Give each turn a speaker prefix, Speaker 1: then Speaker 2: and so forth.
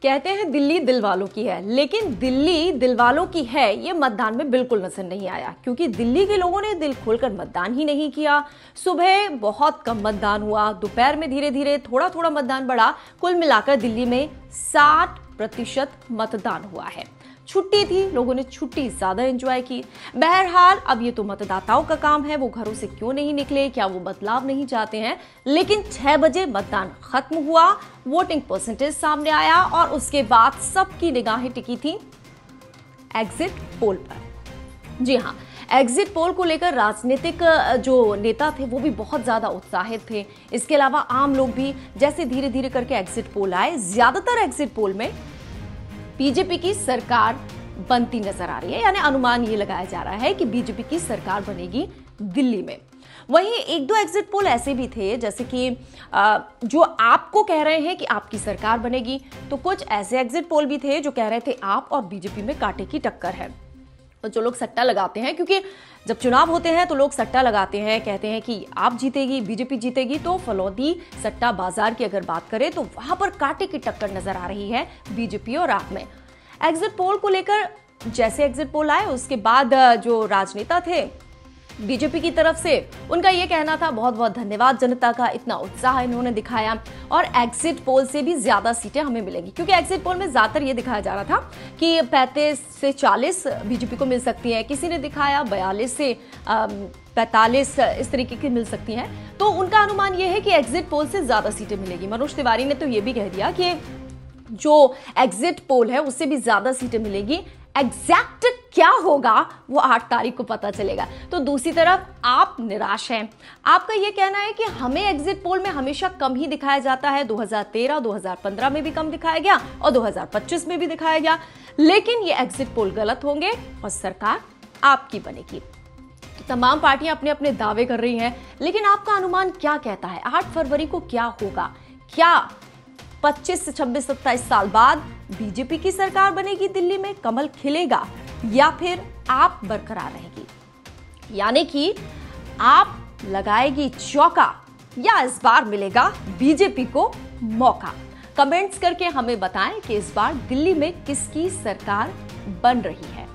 Speaker 1: कहते हैं दिल्ली दिल वालों की है, लेकिन दिल्ली दिल वालों की है ये मतदान में बिल्कुल नजर नहीं आया, क्योंकि दिल्ली के लोगों ने दिल खोलकर मतदान ही नहीं किया। सुबह बहुत कम मतदान हुआ, दोपहर में धीरे धीरे थोड़ा थोड़ा मतदान बढ़ा। कुल मिलाकर दिल्ली में 60% मतदान हुआ है। छुट्टी थी, लोगों ने छुट्टी ज्यादा एंजॉय की। बहरहाल अब ये तो मतदाताओं का काम है, वो घरों से क्यों नहीं निकले, क्या वो बदलाव नहीं चाहते हैं। लेकिन 6 बजे मतदान खत्म हुआ, वोटिंग परसेंटेज सामने आया और उसके बाद सबकी निगाहें टिकी थी एग्जिट पोल पर। जी हाँ, एग्जिट पोल को लेकर राजनीतिक जो नेता थे वो भी बहुत ज्यादा उत्साहित थे। इसके अलावा आम लोग भी जैसे धीरे धीरे करके एग्जिट पोल आए, ज्यादातर एग्जिट पोल में बीजेपी की सरकार बनती नजर आ रही है, यानी अनुमान ये लगाया जा रहा है कि बीजेपी की सरकार बनेगी दिल्ली में। वहीं एक दो एग्जिट पोल ऐसे भी थे जैसे कि जो आपको कह रहे हैं कि आपकी सरकार बनेगी, तो कुछ ऐसे एग्जिट पोल भी थे जो कह रहे थे आप और बीजेपी में कांटे की टक्कर है। तो जो लोग सट्टा लगाते हैं, क्योंकि जब चुनाव होते हैं तो लोग सट्टा लगाते हैं, कहते हैं कि आप जीतेगी, बीजेपी जीतेगी। तो फलौदी सट्टा बाजार की अगर बात करें तो वहां पर कांटे की टक्कर नजर आ रही है बीजेपी और आप में। एग्जिट पोल को लेकर जैसे एग्जिट पोल आए उसके बाद जो राजनेता थे बीजेपी की तरफ से, उनका यह कहना था बहुत बहुत धन्यवाद जनता का, इतना उत्साह इन्होंने दिखाया और एग्जिट पोल से भी ज्यादा सीटें हमें मिलेंगी। क्योंकि एग्जिट पोल में ज्यादातर ये दिखाया जा रहा था कि 35 से 40 बीजेपी को मिल सकती है, किसी ने दिखाया 42 से 45 इस तरीके की मिल सकती हैं। तो उनका अनुमान यह है कि एग्जिट पोल से ज्यादा सीटें मिलेगी। मनोज तिवारी ने तो यह भी कह दिया कि जो एग्जिट पोल है उससे भी ज्यादा सीटें मिलेगी। एग्जैक्ट क्या होगा वो 8 तारीख को पता चलेगा। तो दूसरी तरफ आप निराश हैं, आपका यह कहना है कि हमें एग्जिट पोल में हमेशा कम ही दिखाया जाता है। 2013 2015 में भी कम दिखाया गया और 2025 में भी दिखाया गया, लेकिन ये एग्जिट पोल गलत होंगे और सरकार आपकी बनेगी। तो तमाम पार्टियां अपने अपने दावे कर रही हैं, लेकिन आपका अनुमान क्या कहता है? 8 फरवरी को क्या होगा? क्या 25 से 26 27 साल बाद बीजेपी की सरकार बनेगी, दिल्ली में कमल खिलेगा, या फिर आप बरकरार रहेगी? यानी कि आप लगाएगी चौका या इस बार मिलेगा बीजेपी को मौका? कमेंट्स करके हमें बताएं कि इस बार दिल्ली में किसकी सरकार बन रही है।